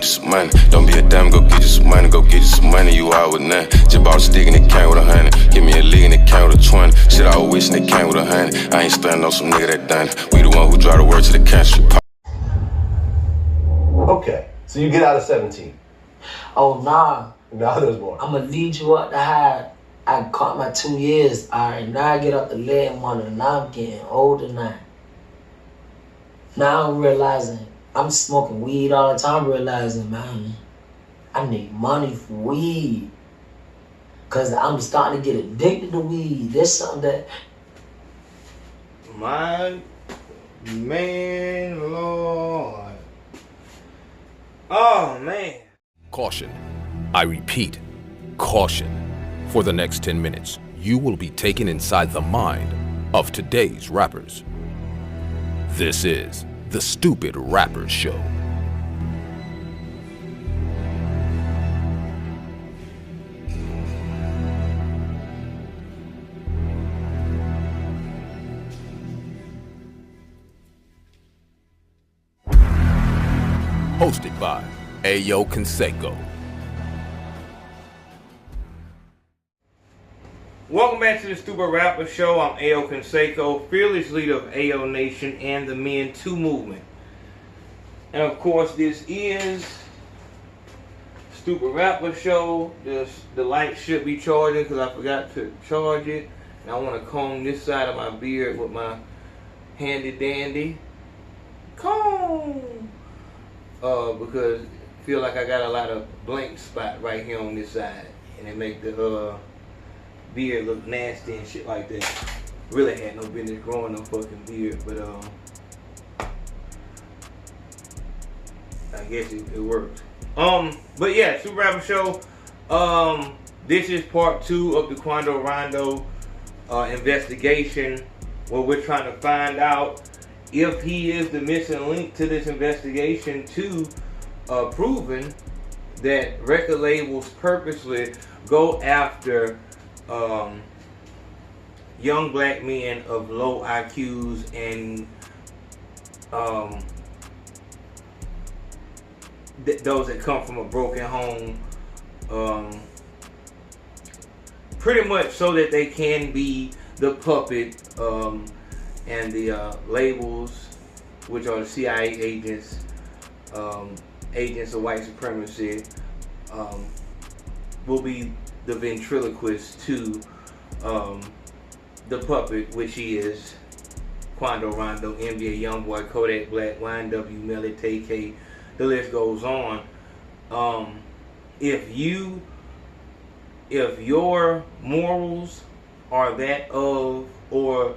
get you some money. Don't be a dumb, go get you some money, go get you some money, you out with nothing. Just bought a stick and it came with 100. Give me a lick and it came with a 20. Shit, I was wishing it came with 100. I ain't stunning on some nigga that done it. We the one who drive the word to the country. Okay, so you get out of 17. Oh, nah. Nah, there's more. I'ma lead you up the high. I caught my 2 years. All right, now I get up the lead one, and now I'm getting older now. Now I'm realizing I'm smoking weed all the time, realizing, man, I need money for weed. Because I'm starting to get addicted to weed. There's something that... My man, Lord. Oh, man. Caution. I repeat, caution. For the next 10 minutes, you will be taken inside the mind of today's rappers. This is the Stupid Rappers Show. Hosted by Ayo Consaco. Welcome back to the Stupid Rapper Show. I'm Ayo Consaco, fearless leader of Ayo Nation and the Men 2 movement. And of course, this is Stupid Rapper Show. The light should be charging because I forgot to charge it. And I want to comb this side of my beard with my handy dandy comb. Because I feel like I got a lot of blank spot right here on this side. And it make the beard look nasty and shit like that. Really had no business growing no fucking beard, but I guess it worked. But yeah, Super Rapper Show. This is part 2 of the Quando Rondo investigation, where we're trying to find out if he is the missing link to this investigation to proving that record labels purposely go after young black men of low IQs and those that come from a broken home, pretty much so that they can be the puppet and the labels, which are the CIA agents, agents of white supremacy, will be the ventriloquist to the puppet, which he is Quando Rondo, NBA Youngboy, Kodak Black, YNW, Melly, TK, the list goes on. If your morals are that of, or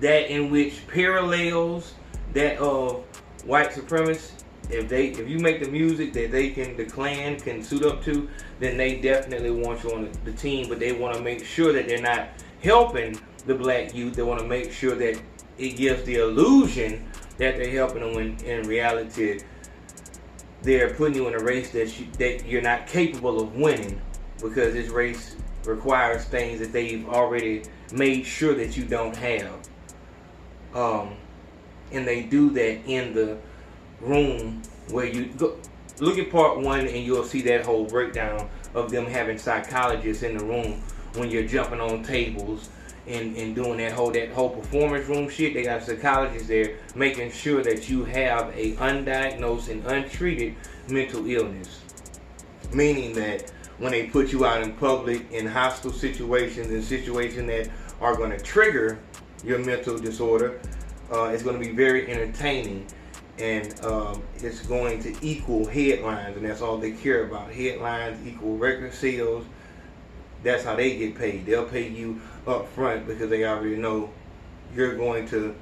that in which parallels that of white supremacy, if you make the music that they can, the Klan can suit up to, then they definitely want you on the team. But they want to make sure that they're not helping the black youth. They want to make sure that it gives the illusion that they're helping them, when in reality they're putting you in a race that you're not capable of winning, because this race requires things that they've already made sure that you don't have. And they do that in the room where you go. Look at part 1 and you'll see that whole breakdown of them having psychologists in the room when you're jumping on tables and doing that whole performance room shit. They got psychologists there making sure that you have a undiagnosed and untreated mental illness. Meaning that when they put you out in public in hostile situations and situations that are going to trigger your mental disorder, it's going to be very entertaining, and it's going to equal headlines, and that's all they care about. Headlines equal record sales. That's how they get paid. They'll pay you up front because they already know you're going to,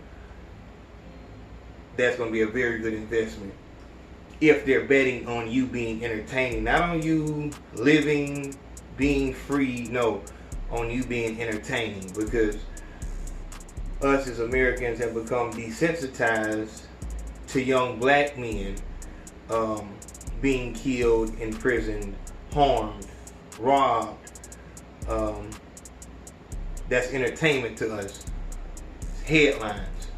that's going to be a very good investment if they're betting on you being entertaining, not on you living, being free, no, on you being entertaining, because us as Americans have become desensitized to young black men being killed, imprisoned, harmed, robbed. That's entertainment to us. It's headlines.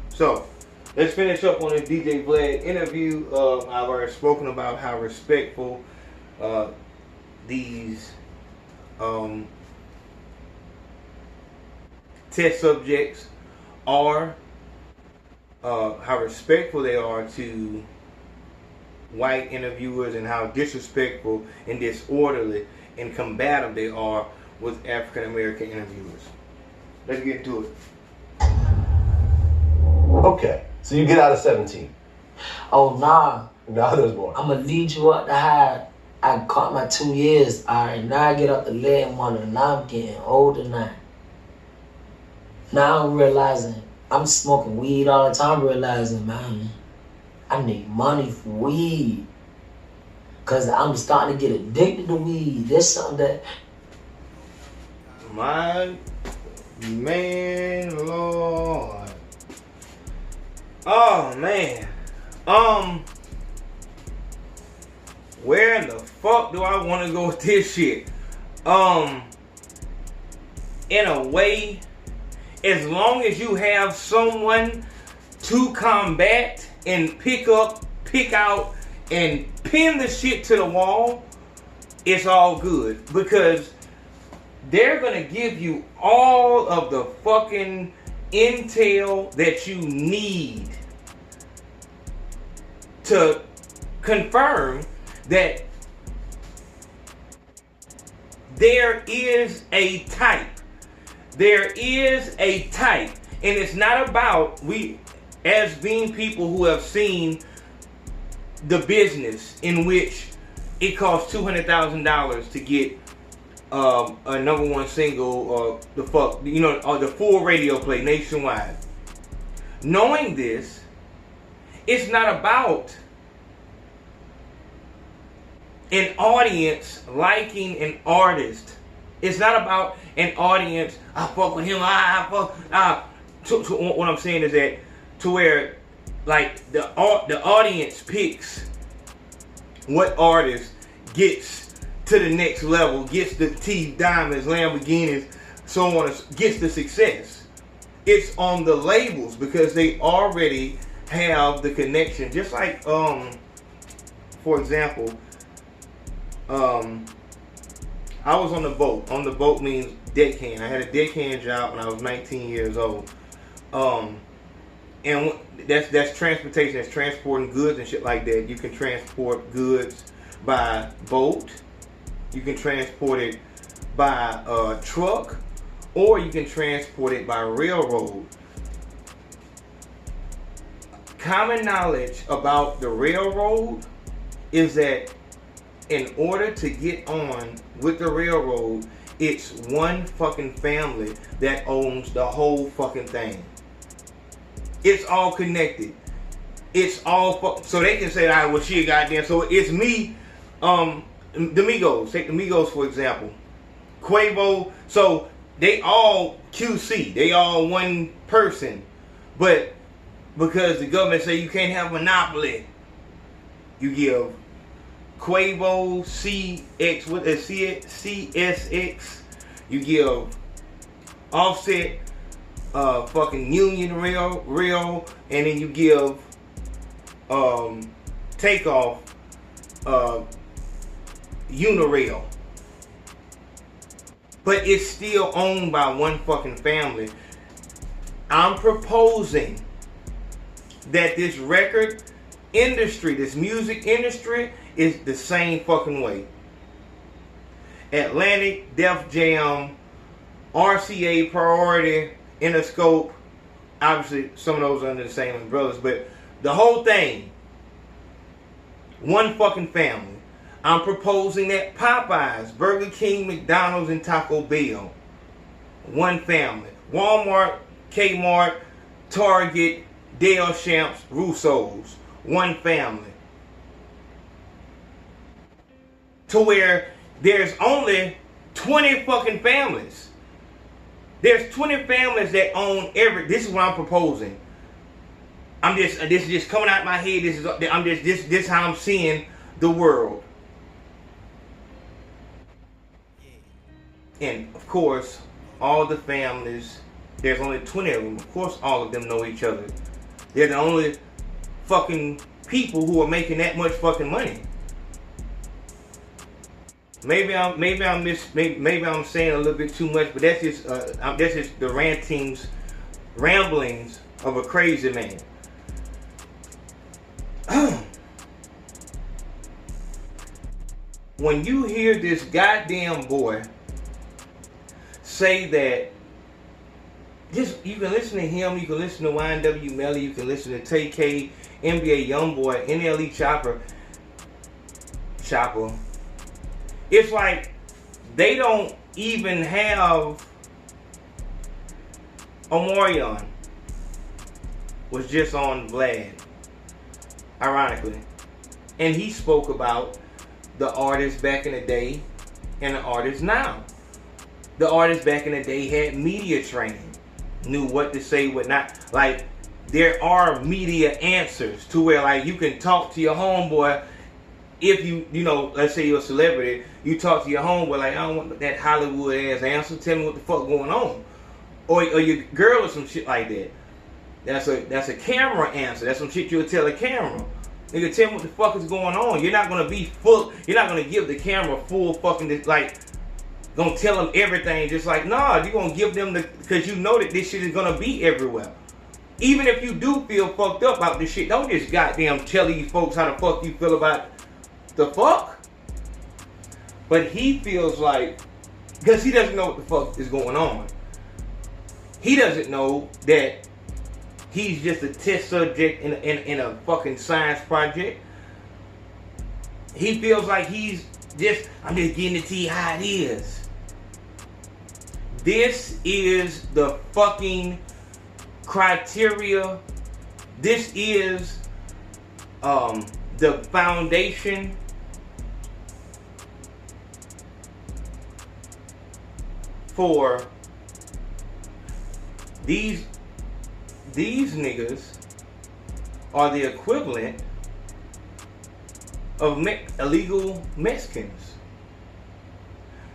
So Let's finish up on this DJ Vlad interview. I've already spoken about how respectful these test subjects are, how respectful they are to white interviewers, and how disrespectful and disorderly and combative they are with African American interviewers. Let's get into it. Okay, so you get out of 17. Oh, nah. Now there's more. I'm going to lead you up to high. I caught my 2 years. All right, now I get up to 11 months. Now I'm getting older now. Now I'm realizing I'm smoking weed all the time, realizing, man, I need money for weed. Because I'm starting to get addicted to weed. There's something that... My man, Lord. Oh, man. Where in the fuck do I want to go with this shit? In a way, as long as you have someone to combat and pick out, and pin the shit to the wall, it's all good. Because they're gonna give you all of the fucking intel that you need to confirm that there is a type. There is a type. And it's not about, we as being people who have seen the business in which it costs $200,000 to get a #1 single, or the full radio play nationwide. Knowing this, it's not about an audience liking an artist. It's not about an audience, I fuck with him, what I'm saying is that, to where, like, the audience picks what artist gets to the next level, gets the T Diamonds, Lamborghinis, so on, gets the success. It's on the labels, because they already have the connection. Just like, for example, I was on the boat. On the boat means deckhand. I had a deckhand job when I was 19 years old. And that's transportation. That's transporting goods and shit like that. You can transport goods by boat. You can transport it by truck, or you can transport it by railroad. Common knowledge about the railroad is that in order to get on with the railroad, it's one fucking family that owns the whole fucking thing. It's all connected. It's all so they can say, "Ah, well, shit, goddamn." So it's me, the Migos. Take the Migos for example. Quavo. So they all QC. They all one person, but because the government say you can't have monopoly, you give Quavo CX, what is CSX? You give Offset fucking Union Rail, and then you give Takeoff Unirail. But it's still owned by one fucking family. I'm proposing that this record industry, this music industry, is the same fucking way. Atlantic, Def Jam, RCA, Priority, Interscope, obviously some of those are under the same umbrellas, but the whole thing, one fucking family. I'm proposing that Popeyes, Burger King, McDonald's, and Taco Bell, one family. Walmart, Kmart, Target, Dale Champs, Russo's, one family. To where there's only 20 fucking families. There's 20 families that own this is what I'm proposing. This is just coming out of my head. This is how I'm seeing the world. And of course, all the families, there's only 20 of them. Of course, all of them know each other. They're the only fucking people who are making that much fucking money. Maybe I'm saying a little bit too much, but that's just the ramblings of a crazy man. When you hear this goddamn boy say that, you can listen to him, you can listen to YNW Melly, you can listen to TK, NBA Youngboy, NLE Chopper. It's like they don't even have Omarion was just on Vlad, ironically. And he spoke about the artists back in the day and the artists now. The artists back in the day had media training, knew what to say, what not. Like, there are media answers to where, like, you can talk to your homeboy. If you know, let's say you're a celebrity, you talk to your homeboy like, I don't want that Hollywood ass answer. Tell me what the fuck going on, or your girl or some shit like that. That's a camera answer. That's some shit you'll tell a camera. Nigga, tell me what the fuck is going on. You're not gonna be full. You're not gonna give the camera full fucking like. Gonna tell them everything. Just like, nah, you're gonna give them because you know that this shit is gonna be everywhere. Even if you do feel fucked up about this shit, don't just goddamn tell these folks how the fuck you feel about the fuck. But he feels like, because he doesn't know what the fuck is going on. He doesn't know that he's just a test subject in a fucking science project. He feels like I'm just getting it to you how it is. This is the fucking criteria. This is the foundation for these niggas are the equivalent of illegal Mexicans.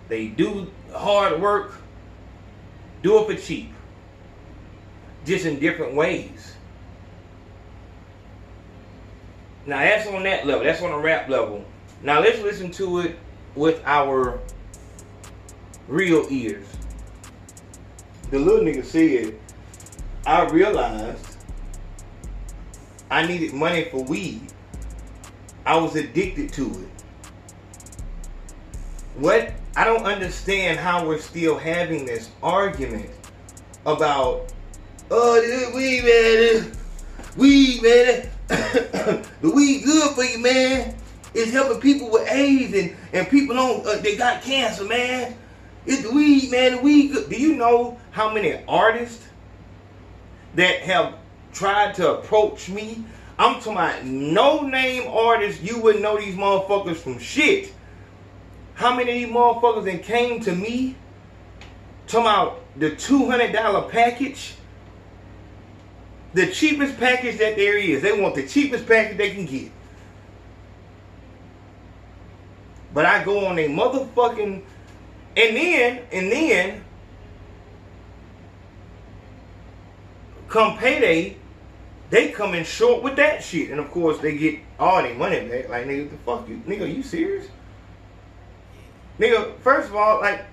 They do hard work, do it for cheap, just in different ways. Now that's on that level, that's on a rap level. Now let's listen to it with our real ears. The little nigga said, I realized I needed money for weed. I was addicted to it. What? I don't understand how we're still having this argument about, oh, this weed, man, the weed good for you, man. It's helping people with AIDS and people they got cancer, man. It's the weed, man, the weed good. Do you know how many artists that have tried to approach me? I'm talking about no-name artists. You wouldn't know these motherfuckers from shit. How many of these motherfuckers that came to me talking about the $200 package? The cheapest package that there is. They want the cheapest package they can get. But I go on a motherfucking... And then... Come payday, they come in short with that shit. And of course, they get all their money back. Like, nigga, the fuck you? Nigga, are you serious? Nigga, first of all, like,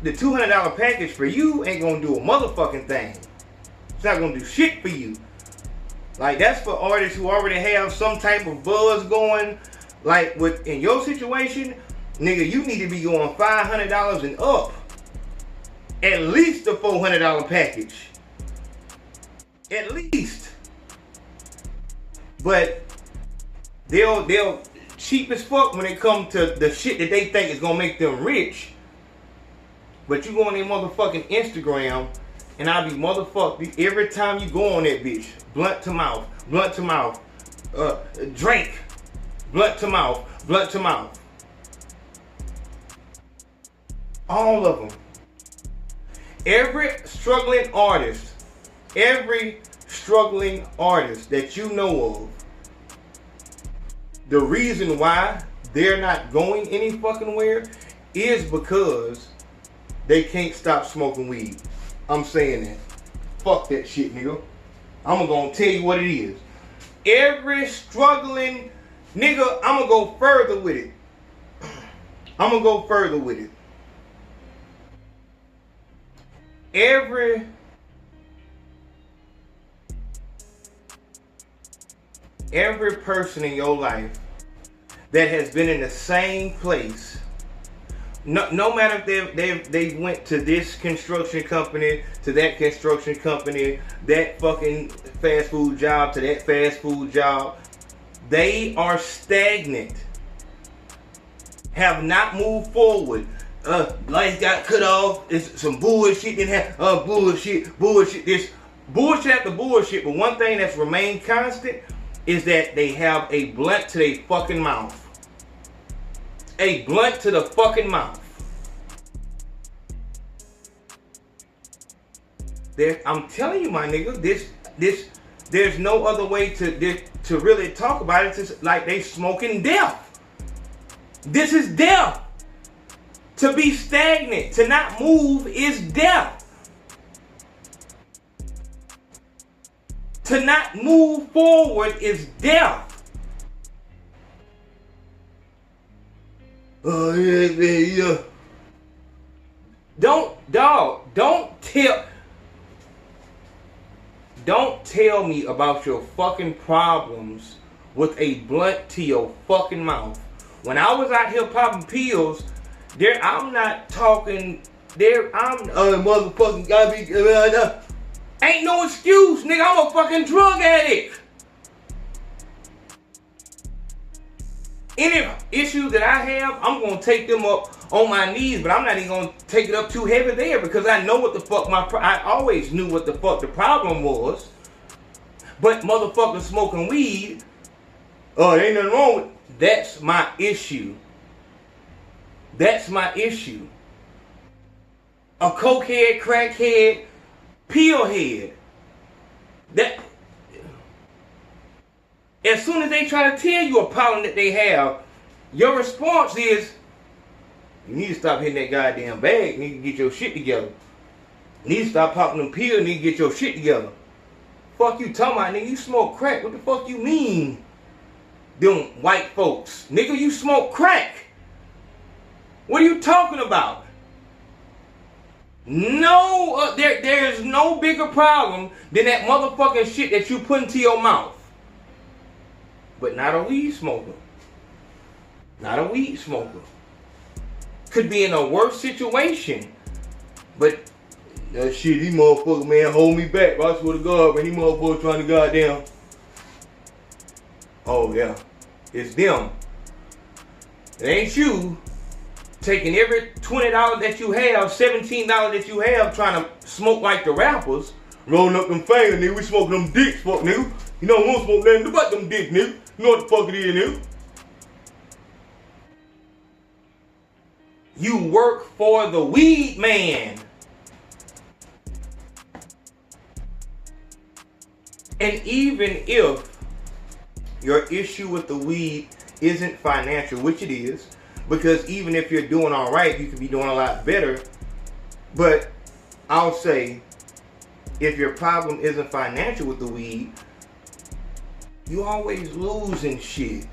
the $200 package for you ain't gonna do a motherfucking thing. It's not gonna do shit for you. Like, that's for artists who already have some type of buzz going. Like, in your situation, nigga, you need to be going $500 and up. At least a $400 package. At least. But they'll cheap as fuck when it comes to the shit that they think is gonna make them rich. But you go on their motherfucking Instagram and I be motherfucked every time you go on that bitch. Blunt to mouth, drink, blunt to mouth. All of them. Every struggling artist that you know of, the reason why they're not going any fucking where is because they can't stop smoking weed. I'm saying that. Fuck that shit, nigga. I'm gonna tell you what it is. Every struggling nigga, I'm gonna go further with it. I'm gonna go further with it. Every person in your life that has been in the same place, no matter if they went to this construction company, to that construction company, that fucking fast food job, to that fast food job, they are stagnant, have not moved forward. Lights got cut off. It's some bullshit didn't have. Bullshit this, bullshit after bullshit. But one thing that's remained constant is that they have a blunt to their fucking mouth. A blunt to the fucking mouth. I'm telling you, my nigga, there's no other way to really talk about it. It's like they smoking death. This is death. To be stagnant, to not move is death. To not move forward is death. Oh, yeah. Don't tell me about your fucking problems with a blunt to your fucking mouth. When I was out here popping pills, I'm not talking there. I'm motherfucking gotta be. Ain't no excuse, nigga. I'm a fucking drug addict. Any issues that I have, I'm gonna take them up on my knees, but I'm not even gonna take it up too heavy there because I know what the fuck I always knew what the fuck the problem was. But motherfuckers smoking weed, ain't nothing wrong with. That's my issue. That's my issue. A cokehead, crackhead, pillhead. That as soon as they try to tell you a problem that they have, your response is, you need to stop hitting that goddamn bag. You need to get your shit together. You need to stop popping them pills. You need to get your shit together. Fuck you talking about, nigga? You smoke crack. What the fuck you mean? Them white folks. Nigga, you smoke crack. What are you talking about? No, there is no bigger problem than that motherfucking shit that you put into your mouth. But not a weed smoker. Not a weed smoker. Could be in a worse situation. But that shit, these motherfuckers, man, hold me back. I swear to God, man, these motherfuckers trying to goddamn. Oh, yeah. It's them. It ain't you taking every $20 that you have, $17 that you have, trying to smoke like the rappers. Rolling up them fingers, nigga. We smoking them dicks, fuck, nigga. You know, we don't smoke nothing but them dicks, nigga. You know what the fuck it is, nigga. You work for the weed man. And even if your issue with the weed isn't financial, which it is, because even if you're doing all right, you could be doing a lot better. But I'll say, if your problem isn't financial with the weed, you always losing shit.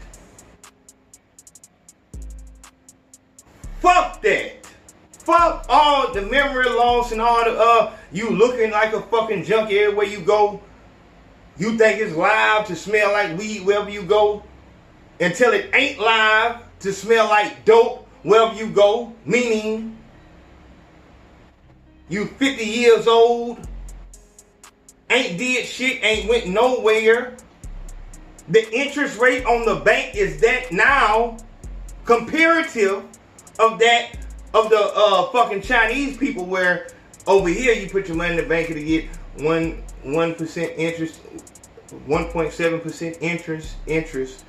Fuck that. Fuck all the memory loss and all the you looking like a fucking junkie everywhere you go. You think it's live to smell like weed wherever you go, until it ain't live to smell like dope wherever you go. Meaning, you 50 years old, ain't did shit, ain't went nowhere. The interest rate on the bank is that now, comparative of that of the fucking Chinese people, where over here you put your money in the bank and you get 1% interest, 1.7% interest.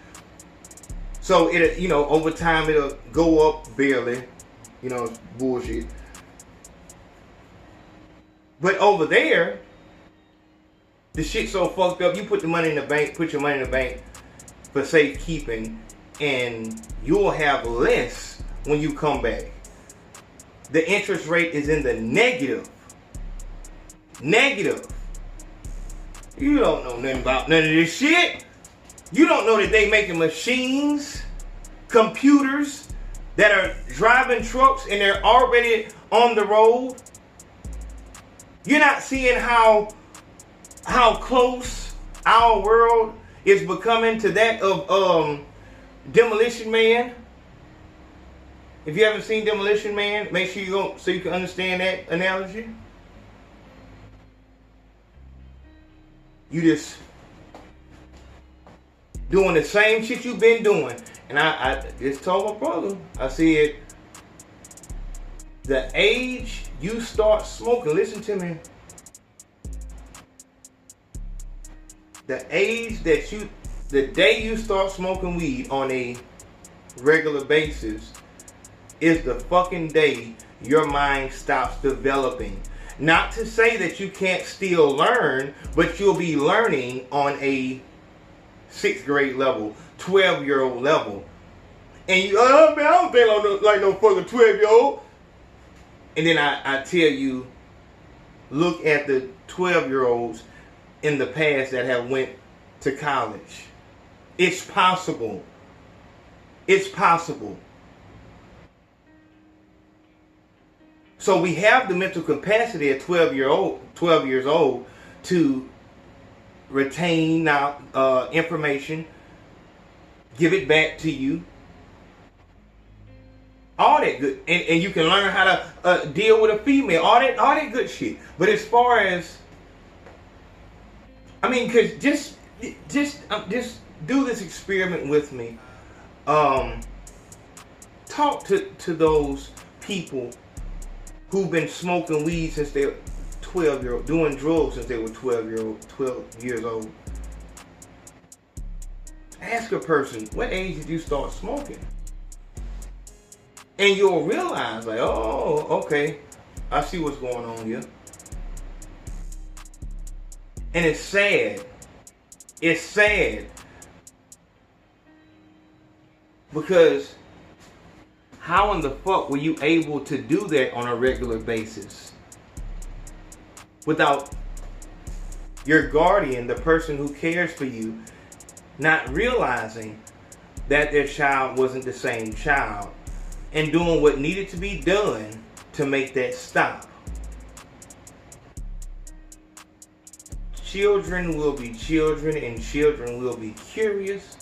So it, you know, over time it'll go up barely. You know, it's bullshit. But over there, the shit's so fucked up. You put the money in the bank, put your money in the bank for safekeeping, and you'll have less when you come back. The interest rate is in the negative. Negative. You don't know nothing about none of this shit. You don't know that they making machines, computers that are driving trucks and they're already on the road. You're not seeing how close our world is becoming to that of Demolition Man. If you haven't seen Demolition Man, make sure you go so you can understand that analogy. You just doing the same shit you've been doing. And I just told my brother, I said, the age you start smoking, listen to me. The day you start smoking weed on a regular basis is the fucking day your mind stops developing. Not to say that you can't still learn, but you'll be learning on a 6th grade level, 12-year-old level. And you, man, I don't think like no fucking 12-year-old. And then I tell you, look at the 12-year-olds in the past that have went to college. It's possible. It's possible. So we have the mental capacity at 12 years old to retain now information, give it back to you. All that good, and you can learn how to deal with a female. All that good shit. But as far as, I mean, cause just do this experiment with me. Talk to those people who've been smoking weed since they were 12-year-old, doing drugs since they were 12 years old. Ask a person, what age did you start smoking? And you'll realize, like, oh, okay, I see what's going on here. And it's sad. It's sad. Because how in the fuck were you able to do that on a regular basis? Without your guardian, the person who cares for you, not realizing that their child wasn't the same child. And doing what needed to be done to make that stop. Children will be children, and children will be curious.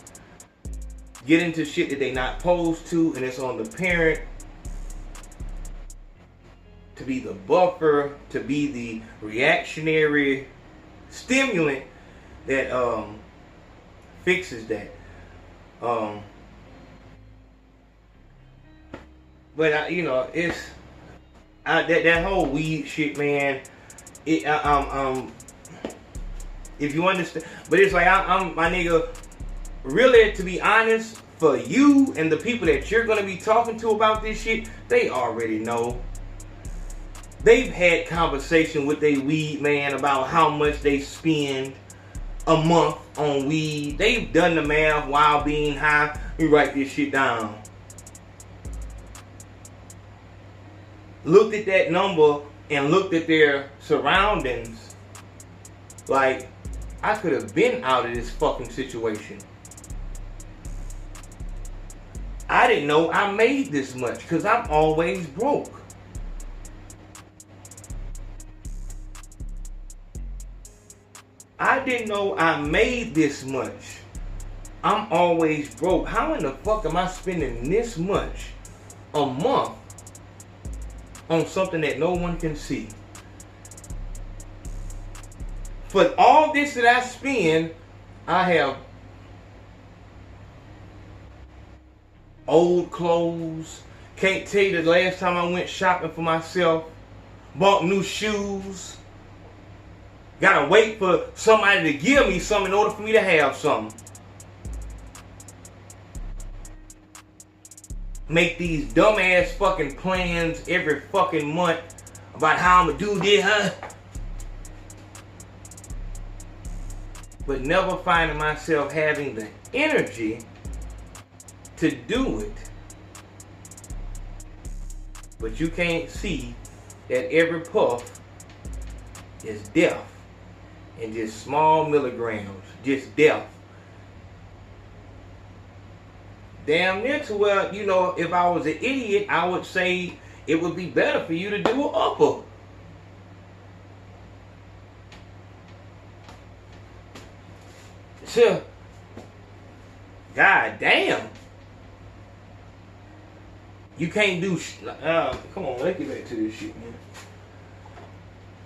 Get into shit that they're not supposed to, and it's on the parent to be the buffer, to be the reactionary stimulant that fixes that. But you know, it's that whole weed shit, man. If you understand, but it's like I'm my nigga. Really, to be honest, for you and the people that you're gonna be talking to about this shit, they already know. They've had conversation with their weed man about how much they spend a month on weed. They've done the math while being high. Let me write this shit down. Looked at that number and looked at their surroundings. Like, I could have been out of this fucking situation. I didn't know I made this much because I'm always broke. I didn't know I made this much. I'm always broke. How in the fuck am I spending this much a month on something that no one can see? For all this that I spend, I have old clothes. Can't tell you the last time I went shopping for myself. Bought new shoes. Gotta wait for somebody to give me something in order for me to have something. Make these dumbass fucking plans every fucking month about how I'm gonna do this, huh? But never finding myself having the energy to do it. But you can't see that every puff is death. and just small milligrams, just death. Damn near to where, you know, if I was an idiot, I would say it would be better for you to do an upper. Sure. God damn. You can't do come on, let's get back to this shit,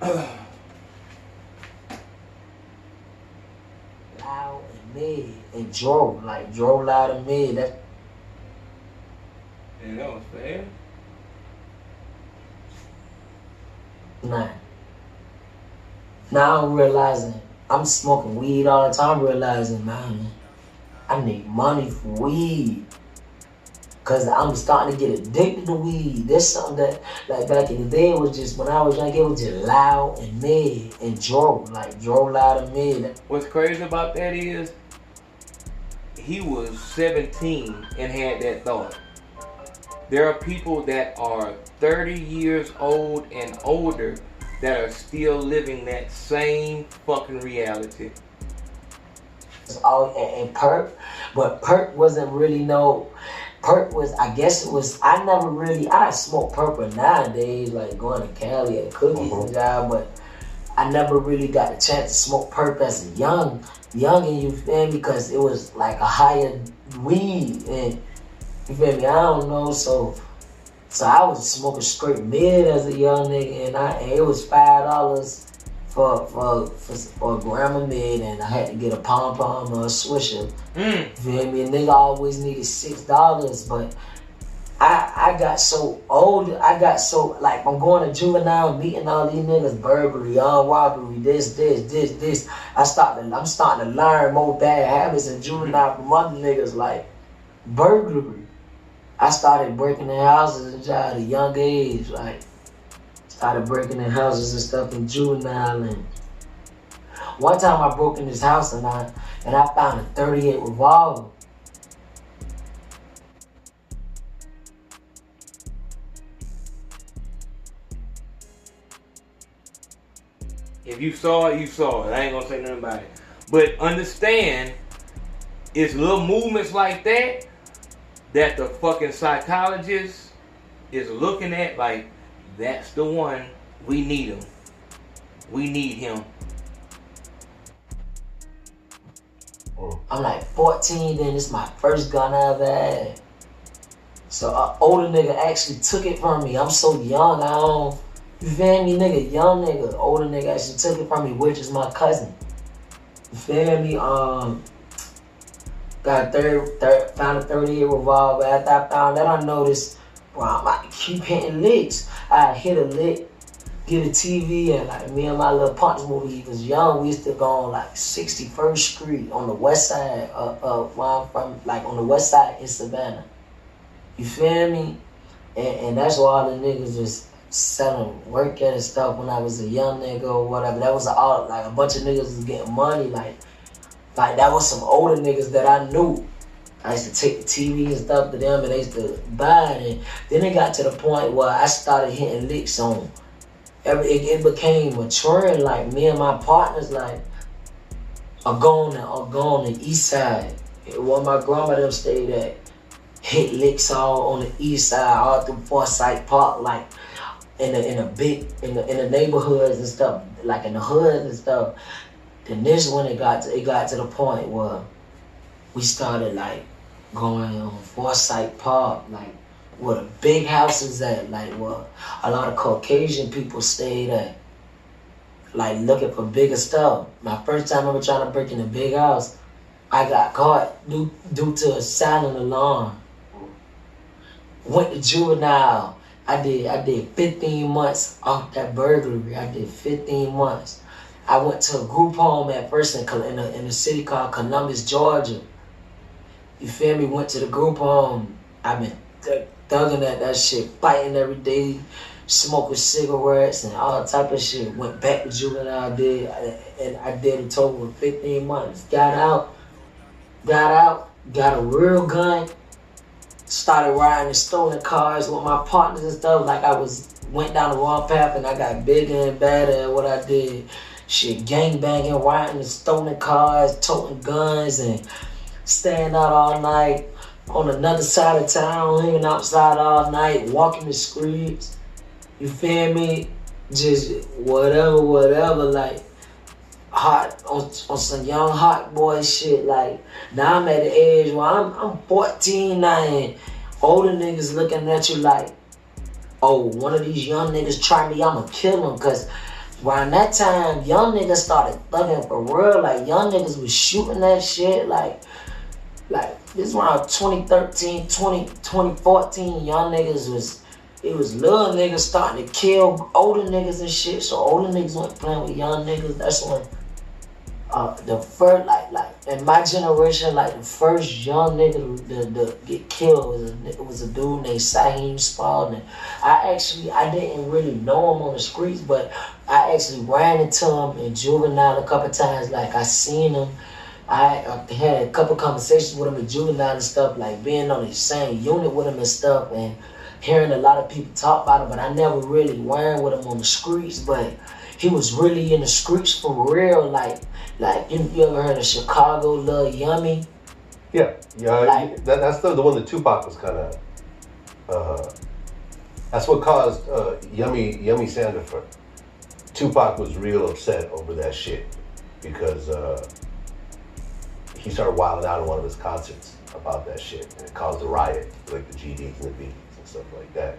man. Loud and mid and drove loud and mid. That Yeah, that was bad. nah. Now I'm realizing I'm smoking weed all the time, realizing, man, I need money for weed. Cause I'm starting to get addicted to weed. There's something that, like back in the day, it was just, when I was young, it was just loud and mid and drove loud and mid. What's crazy about that is, he was 17 and had that thought. There are people that are 30 years old and older that are still living that same fucking reality. And perk, but perk wasn't really perk was, I guess it was, I smoke perk, but nowadays, like going to Cali and cookies and job, but I never really got the chance to smoke perk as a youngin', you feel me? Because it was like a higher weed, and you feel me? I don't know, so I was smoking straight mid as a young nigga, and it was $5 for a gram of mid, and I had to get a pom-pom or a swisher. You feel me? A nigga always needed $6, but I got so old, like, I'm going to juvenile, meeting all these niggas, burglary, armed robbery, this. I'm starting to learn more bad habits in juvenile from other niggas, like burglary. I started breaking in houses at a young age, like, started breaking in houses and stuff in juvenile. And one time I broke in this house and I found a 38 revolver. If you saw it, you saw it. I ain't gonna say nothing about it. But understand, it's little movements like that that the fucking psychologist is looking at, like, that's the one. We need him. We need him. I'm like 14, then it's my first gun I ever had. So an older nigga actually took it from me. I'm so young, you feel me, nigga? Young nigga, older nigga actually took it from me, which is my cousin. You feel me? Got found a 38 revolver. After I found that, I noticed, well, I might keep hitting licks. I hit a lick, get a TV, and like me and my little punch movie, he was young. We used to go on like 61st Street on the west side of where I'm from, like on the west side in Savannah. You feel me? And that's why all the niggas just selling work and stuff when I was a young nigga or whatever. That was all, like, a bunch of niggas was getting money, like that was some older niggas that I knew. I used to take the TV and stuff to them, and they used to buy it. And then it got to the point where I started hitting licks on it became maturing. Like, me and my partners, like, are going the east side where my grandma stayed at. Hit licks all on the east side, all through Forsyth Park, like in the neighborhoods and stuff, like in the hoods and stuff. Then this when it got to the point where we started like going on Forsyth Park, like where the big houses at, like where a lot of Caucasian people stayed at, like looking for bigger stuff. My first time ever trying to break in a big house, I got caught due to a silent alarm. Went to juvenile. I did 15 months off that burglary. I did 15 months. I went to a group home at first in a city called Columbus, Georgia. You feel me? Went to the group home. I've been thugging at that shit, fighting every day, smoking cigarettes and all type of shit. Went back to juvenile, and I did a total of 15 months. Got out, got a real gun, started riding in stolen cars with my partners and stuff. Like, went down the wrong path and I got bigger and badder at what I did. shit, gangbanging, riding, stolen cars, toting guns, and staying out all night on another side of town, hanging outside all night, walking the streets. You feel me? Just whatever, like hot on some young hot boy shit. Like now I'm at the age where I'm 14 now, and older niggas looking at you like, oh, one of these young niggas try me, I'ma kill him. Cause around that time, young niggas started thugging for real. Like young niggas was shooting that shit. Like this around 2013, 2014, young niggas was. It was little niggas starting to kill older niggas and shit. So older niggas went playing with young niggas. That's when the first, like in my generation, like the first young nigga to get killed was a dude named Saheem Spalding. I didn't really know him on the streets, but I actually ran into him in Juvenile a couple times. Like I seen him. I had a couple conversations with him in Juvenile and stuff, like being on the same unit with him and stuff, and hearing a lot of people talk about him, but I never really ran with him on the streets. But he was really in the streets for real. Like you ever heard of Chicago Lil Yummy? Yeah. Like, that's the one that Tupac was kind of. That's what caused Yummy Sandifer. Tupac was real upset over that shit because he started wilding out in one of his concerts about that shit, and it caused a riot, like the GDs and the BDs. Stuff like that.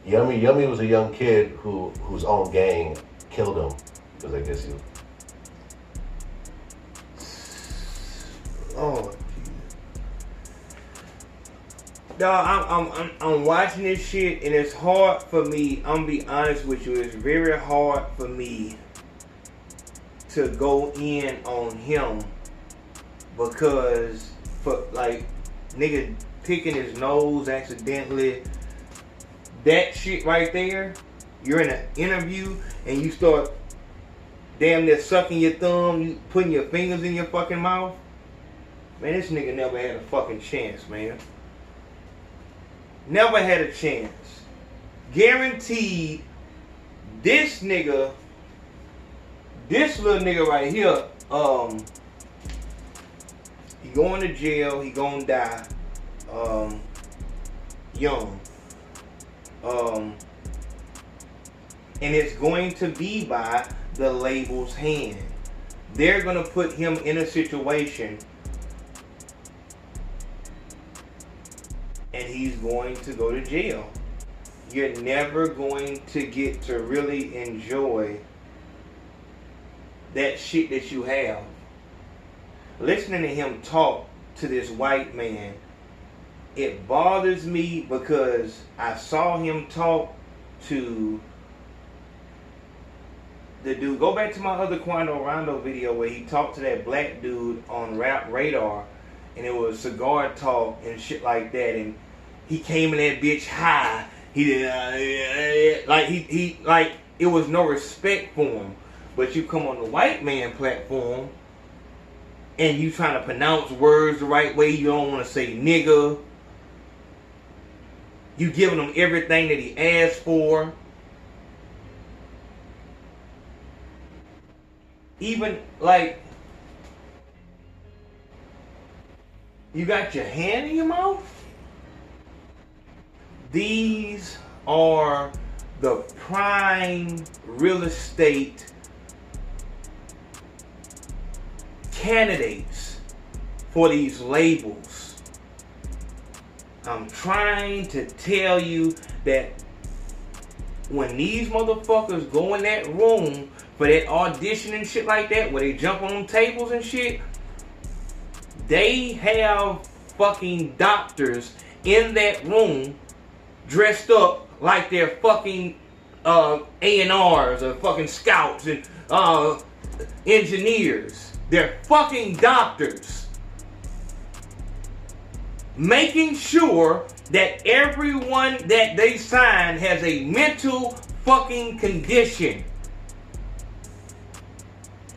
Yummy was a young kid whose own gang killed him because I guess he. Oh, dog, I'm watching this shit and it's hard for me. I'm gonna be honest with you. It's very hard for me to go in on him because nigga picking his nose accidentally, that shit right there, you're in an interview and you start damn near sucking your thumb, you putting your fingers in your fucking mouth. Man, this nigga never had a fucking chance, man. Never had a chance. Guaranteed, this little nigga right here, he going to jail, he gonna die. Young. And it's going to be by the label's hand. They're going to put him in a situation and he's going to go to jail. You're never going to get to really enjoy that shit that you have. Listening to him talk to this white man, it bothers me because I saw him talk to the dude. Go back to my other Quando Rondo video where he talked to that black dude on Rap Radar, and it was cigar talk and shit like that. And he came in that bitch high. He did like it was no respect for him. But you come on the white man platform and you trying to pronounce words the right way. You don't want to say nigga. You giving him everything that he asked for. Even like you got your hand in your mouth. These are the prime real estate candidates for these labels. I'm trying to tell you that when these motherfuckers go in that room for that audition and shit like that, where they jump on tables and shit, they have fucking doctors in that room dressed up like they're fucking A&Rs or fucking scouts and engineers. They're fucking doctors. Making sure that everyone that they sign has a mental fucking condition.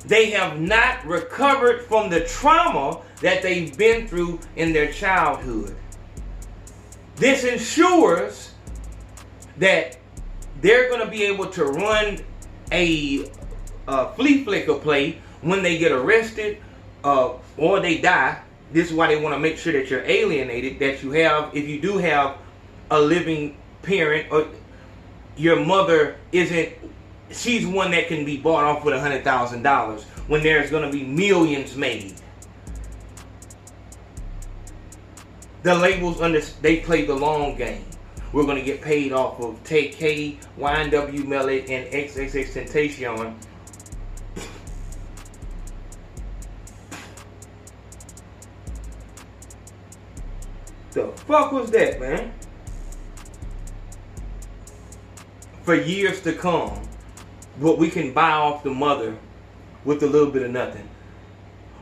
They have not recovered from the trauma that they've been through in their childhood. This ensures that they're going to be able to run a flea flicker play when they get arrested or they die. This is why they want to make sure that you're alienated, that you have, if you do have a living parent, or your mother isn't, she's one that can be bought off with $100,000 when there's going to be millions made. The labels, they play the long game. We're going to get paid off of TK, YNW Melly, and XXXTentacion. The fuck was that, man? For years to come, but we can buy off the mother with a little bit of nothing.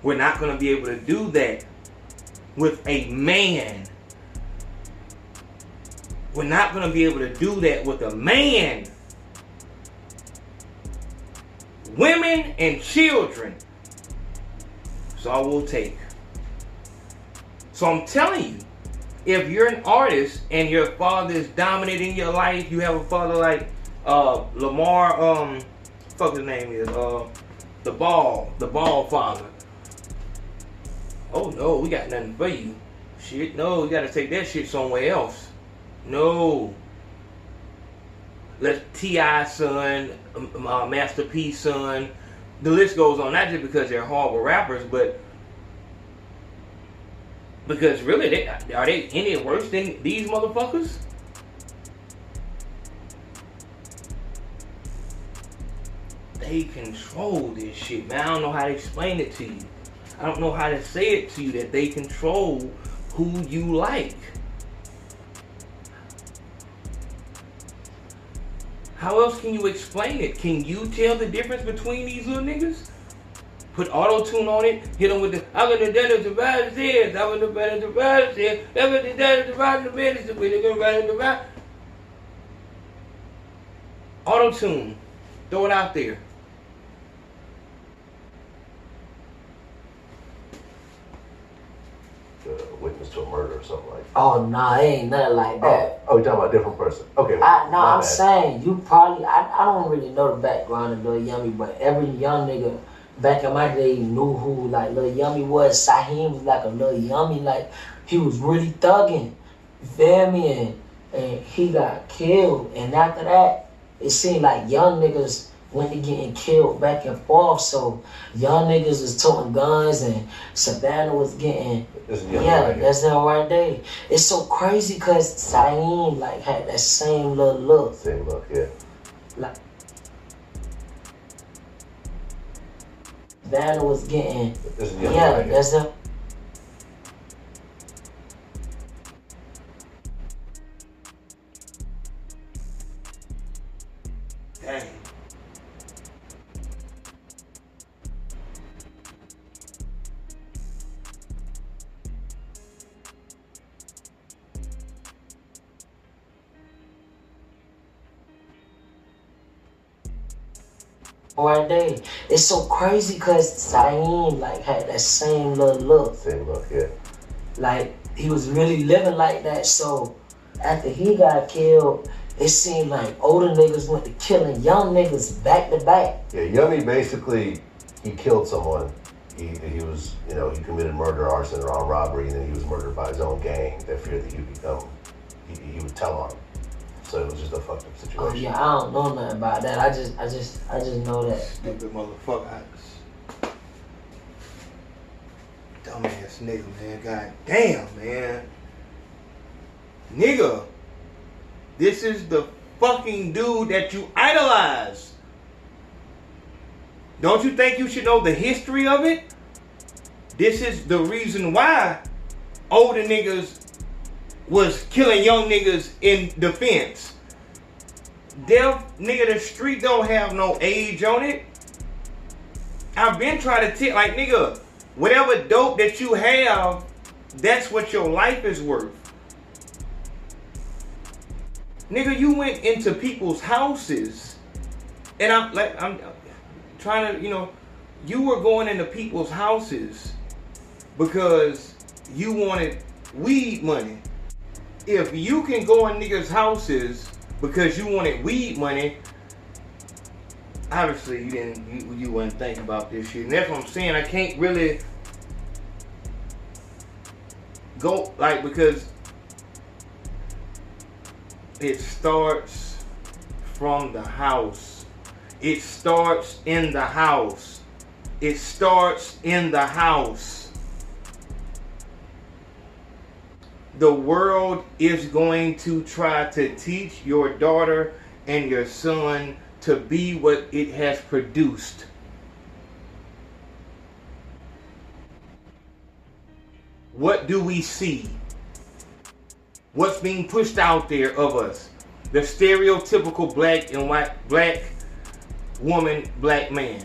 We're not going to be able to do that with a man. We're not going to be able to do that with a man. Women and children. That's all we'll take. So I'm telling you, if you're an artist and your father is dominating your life, you have a father like Lamar, fuck his name is, the ball father. Oh no, we got nothing for you. Shit, no, you gotta take that shit somewhere else. No. Let T.I. son, Master P son, the list goes on, not just because they're horrible rappers, but because really, are they any worse than these motherfuckers? They control this shit, man. I don't know how to explain it to you. I don't know how to say it to you that they control who you like. How else can you explain it? Can you tell the difference between these little niggas? Put auto-tune on it, hit them with the I'm gonna do the bad is, I'm gonna do the bad is, I'm gonna do the bad is, we're gonna do the bad. Auto-tune. Throw it out there. Witness to a murder or something like that. Oh, nah, it ain't nothing like that. Oh, you're talking about a different person. Okay. I'm saying, you probably, I don't really know the background of Lil Yummy, but every young nigga back in my day knew who, like, Lil Yummy was. Saheem was like a Lil Yummy, like, he was really thugging. You feel me? And he got killed. And after that, it seemed like young niggas went to getting killed back and forth. So young niggas was toting guns and Savannah was getting, that's them right there. It's so crazy because Saheem like had that same little look. Same look, yeah. Like Savannah was getting, that's them. Dang. Right there. It's so crazy because Saheem like had that same little look. Same look, yeah. Like he was really living like that. So after he got killed, it seemed like older niggas went to killing young niggas back to back. Yeah, Yummy basically, he killed someone. He was, he committed murder, arson, or armed robbery, and then he was murdered by his own gang. They feared that he would tell on him. So it was just a fucked up situation. Oh yeah, I don't know nothing about that. I just know that. Stupid motherfucker. Dumbass nigga, man. God damn, man. Nigga, this is the fucking dude that you idolize. Don't you think you should know the history of it? This is the reason why older niggas was killing young niggas in defense. Nigga, the street don't have no age on it. I've been trying to tell, like, nigga, whatever dope that you have, that's what your life is worth. Nigga, you went into people's houses, and I'm trying to, you were going into people's houses because you wanted weed money. If you can go in niggas' houses because you wanted weed money, obviously you wouldn't think about this shit. And that's what I'm saying. I can't really go, like, because it starts from the house. It starts in the house. It starts in the house. The world is going to try to teach your daughter and your son to be what it has produced. What do we see? What's being pushed out there of us? The stereotypical black and white, black woman, black man.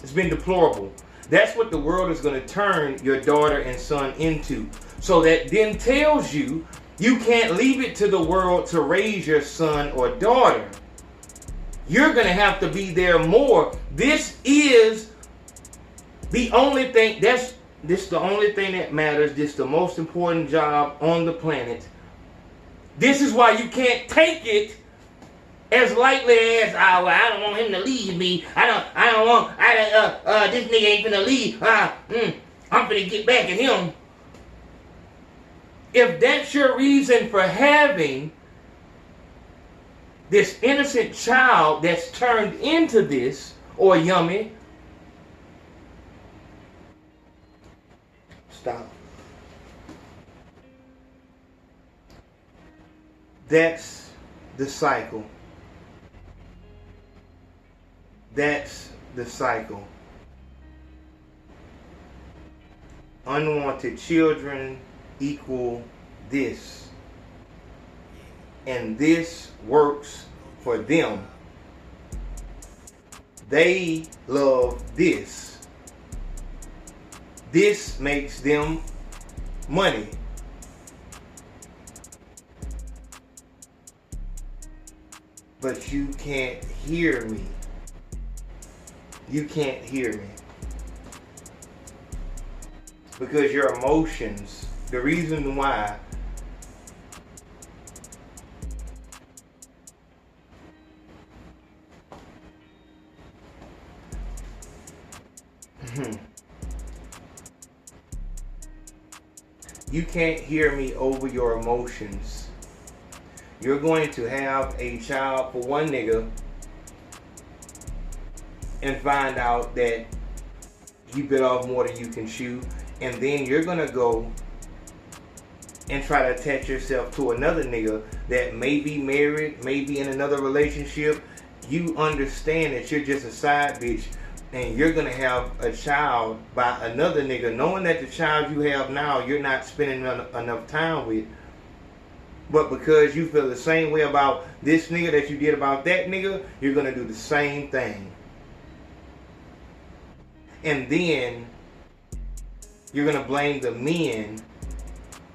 It's been deplorable. That's what the world is going to turn your daughter and son into. So that then tells you you can't leave it to the world to raise your son or daughter. You're going to have to be there more. This is the only thing, this the only thing that matters. This is the most important job on the planet. This is why you can't take it as lightly as, I don't want him to leave me. This nigga ain't finna leave. I'm finna get back at him. If that's your reason for having this innocent child that's turned into this, or yummy, stop. That's the cycle. That's the cycle. Unwanted children equal this. And this works for them. They love this. This makes them money. But you can't hear me. You can't hear me. Because your emotions, the reason why you can't hear me over your emotions. You're going to have a child for one nigga and find out that you bit off more than you can chew, and then you're gonna go and try to attach yourself to another nigga that may be married, may be in another relationship. You understand that you're just a side bitch, and you're gonna have a child by another nigga, knowing that the child you have now you're not spending enough time with. But because you feel the same way about this nigga that you did about that nigga, you're gonna do the same thing. And then you're gonna blame the men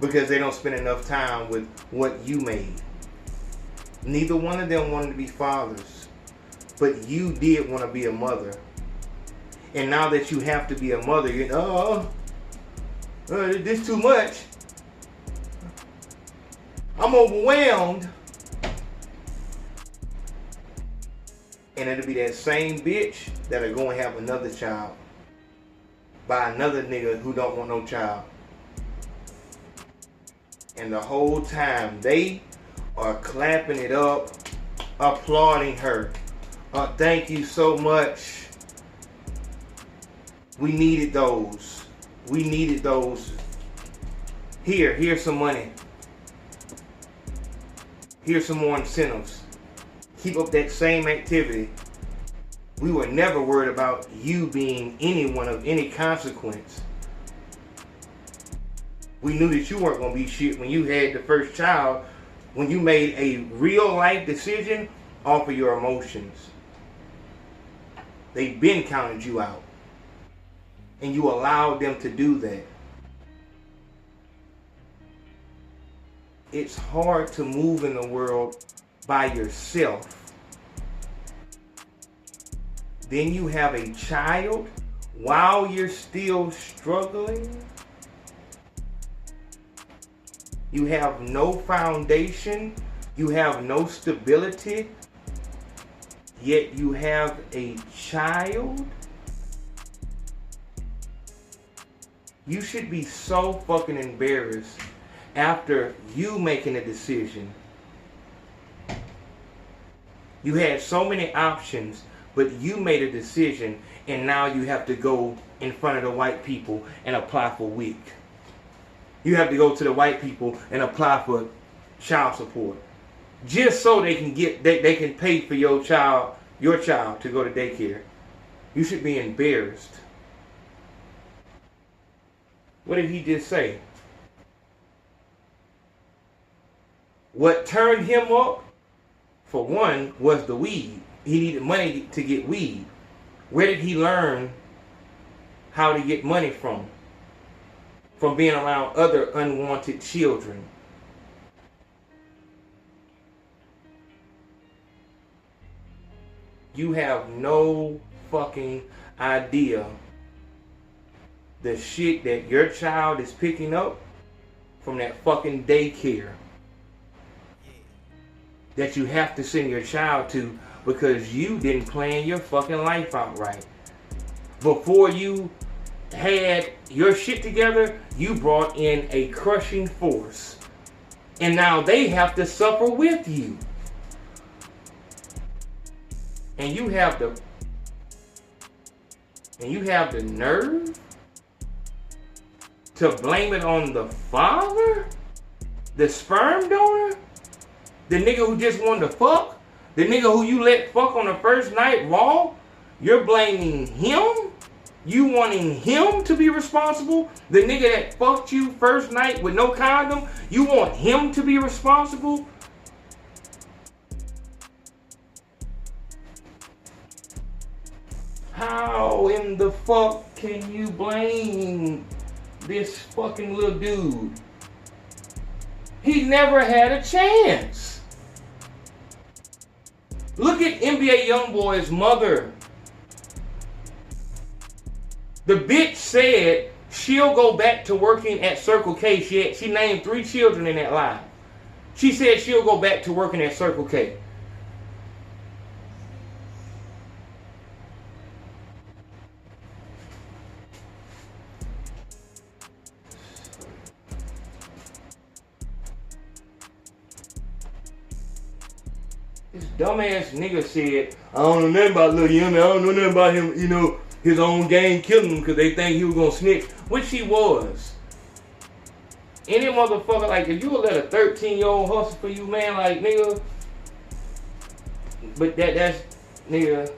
because they don't spend enough time with what you made. Neither one of them wanted to be fathers, but you did want to be a mother. And now that you have to be a mother, you're this too much. I'm overwhelmed. And it'll be that same bitch that'll go and have another child by another nigga who don't want no child. And the whole time they are clapping it up, applauding her. Thank you so much. We needed those. We needed those. Here's some money. Here's some more incentives. Keep up that same activity. We were never worried about you being anyone of any consequence. We knew that you weren't going to be shit when you had the first child, when you made a real life decision off of your emotions. They've been counted you out. And you allowed them to do that. It's hard to move in the world by yourself. Then you have a child while you're still struggling. You have no foundation. You have no stability. yet you have a child, you should be so fucking embarrassed after you making a decision. You had so many options, but you made a decision, and now you have to go in front of the white people and apply for WIC. You have to go to the white people and apply for child support, just so they can they can pay for your child to go to daycare. You should be embarrassed. What did he just say? What turned him up, for one, was the weed. He needed money to get weed. Where did he learn how to get money from? From being around other unwanted children. You have no fucking idea the shit that your child is picking up from that fucking daycare that you have to send your child to because you didn't plan your fucking life out right. Before you had your shit together, you brought in a crushing force. And now they have to suffer with you. And you have the nerve to blame it on the father? The sperm donor? The nigga who just wanted to fuck? The nigga who you let fuck on the first night raw? You're blaming him? You wanting him to be responsible? The nigga that fucked you first night with no condom? You want him to be responsible? How in the fuck can you blame this fucking little dude? He never had a chance. Look at NBA Youngboy's mother. The bitch said she'll go back to working at Circle K. She named 3 children in that live. She said she'll go back to working at Circle K. This dumbass nigga said, I don't know nothing about Lil Yummy. I don't know nothing about him, you know, his own gang killing him because they think he was going to snitch. Which he was. Any motherfucker, like, if you would let a 13-year-old hustle for you, man, like, nigga. But that's, nigga.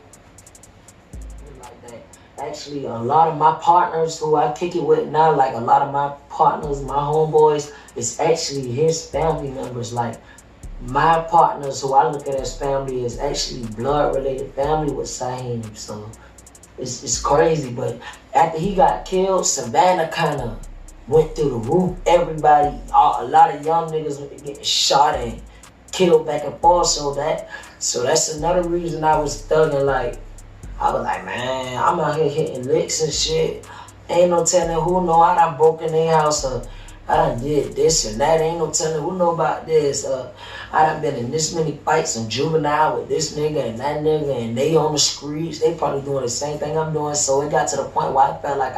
Like that. Actually, a lot of my partners who I kick it with now, like a lot of my partners, my homeboys, it's actually his family members. Like, my partners who I look at as family is actually blood-related family with Saheem. So, it's crazy. But after he got killed, Savannah kind of went through the roof. Everybody, a lot of young niggas were getting shot and killed back and forth. So that's another reason I was thugging. Like, I was like, man, I'm out here hitting licks and shit. Ain't no telling who know I done broke in their house or I done did this and that. Ain't no telling who know about this. I done been in this many fights in juvenile with this nigga and that nigga, and they on the streets. They probably doing the same thing I'm doing. So it got to the point where I felt like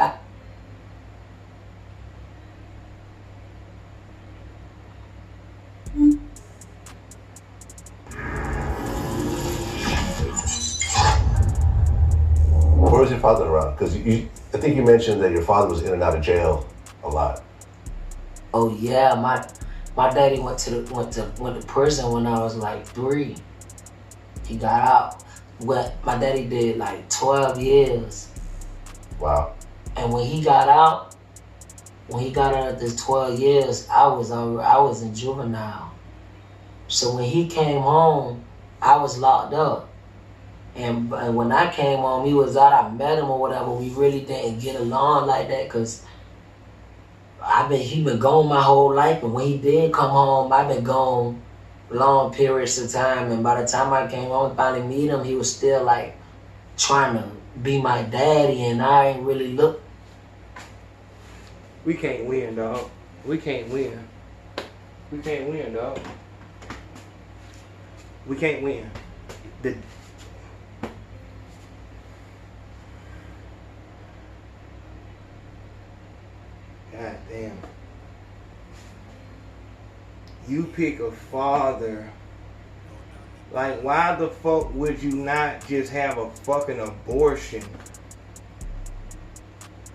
Where was your father around? Because I think you mentioned that your father was in and out of jail a lot. Oh yeah, my daddy went to prison when I was like 3. He got out. My daddy did like 12 years. Wow. And when he got out of this 12 years, I was in juvenile. So when he came home, I was locked up. And when I came home, he was out. I met him or whatever. We really didn't get along like that because he been gone my whole life. And when he did come home, I've been gone long periods of time. And by the time I came home and finally meet him, he was still like trying to be my daddy, and I ain't really look. We can't win, dog. We can't win. We can't win, dog. We can't win. God damn. You pick a father. Like, why the fuck would you not just have a fucking abortion?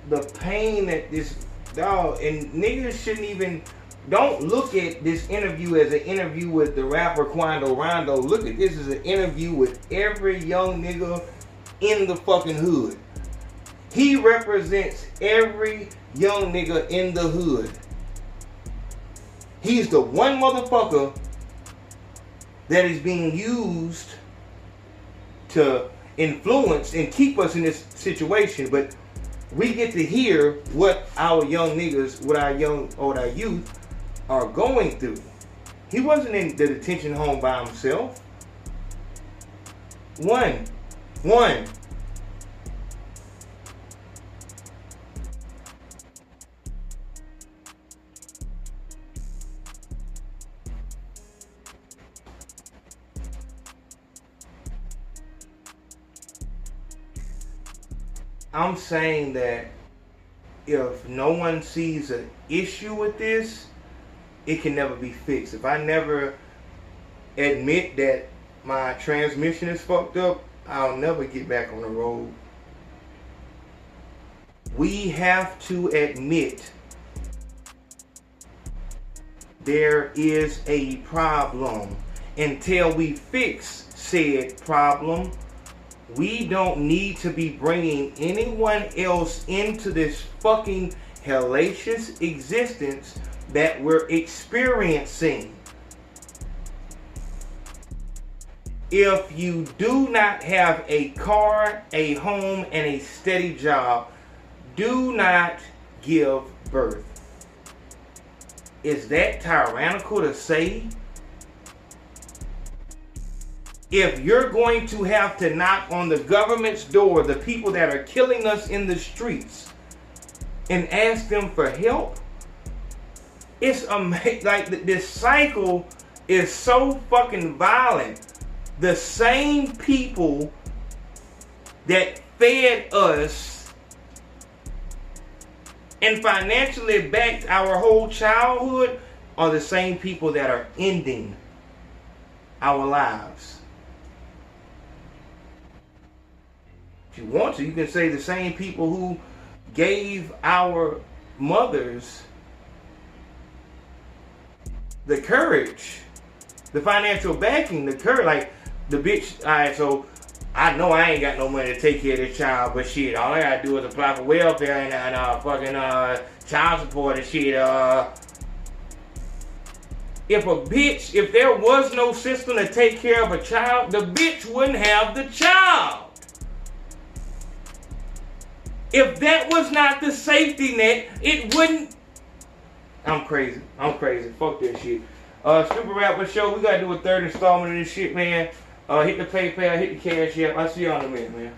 The pain that this dog, and niggas shouldn't even, don't look at this interview as an interview with the rapper QUANDO RONDO. Look at this as an interview with every young nigga in the fucking hood. He represents every young nigga in the hood. He's the one motherfucker that is being used to influence and keep us in this situation, but we get to hear what our young niggas, what our youth are going through. He wasn't in the detention home by himself. One. I'm saying that if no one sees an issue with this, it can never be fixed. If I never admit that my transmission is fucked up, I'll never get back on the road. We have to admit there is a problem. Until we fix said problem, we don't need to be bringing anyone else into this fucking hellacious existence that we're experiencing. If you do not have a car, a home, and a steady job, do not give birth. Is that tyrannical to say? If you're going to have to knock on the government's door, the people that are killing us in the streets, and ask them for help, it's amazing. Like, this cycle is so fucking violent. The same people that fed us and financially backed our whole childhood are the same people that are ending our lives. If you want to, you can say the same people who gave our mothers the courage, the financial backing, the courage. Like, the bitch, alright, so I know I ain't got no money to take care of this child, but shit, all I gotta do is apply for welfare and fucking child support and shit. If there was no system to take care of a child, the bitch wouldn't have the child. If that was not the safety net, it wouldn't. I'm crazy. Fuck that shit. Stupid Rapper Show, we gotta do a third installment of this shit, man. Hit the PayPal, hit the Cash App. I'll see y'all in a minute, man.